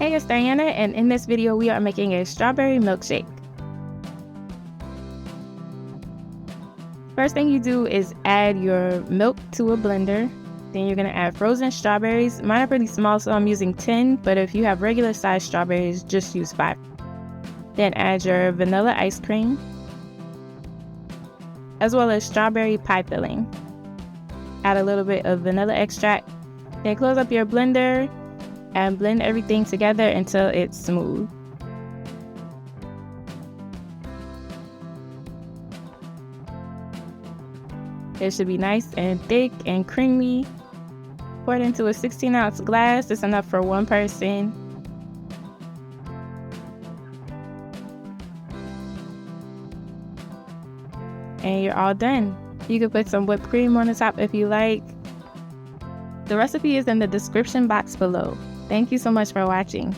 Hey, it's Diana, and in this video we are making a strawberry milkshake. First thing you do is add your milk to a blender. Then you're going to add frozen strawberries. Mine are pretty small, so I'm using 10, but if you have regular sized strawberries, just use 5. Then add your vanilla ice cream, as well as strawberry pie filling. Add a little bit of vanilla extract. Then close up your blender and blend everything together until it's smooth. It should be nice and thick and creamy. Pour it into a 16-ounce glass. It's enough for one person. And you're all done. You can put some whipped cream on the top if you like. The recipe is in the description box below. Thank you so much for watching.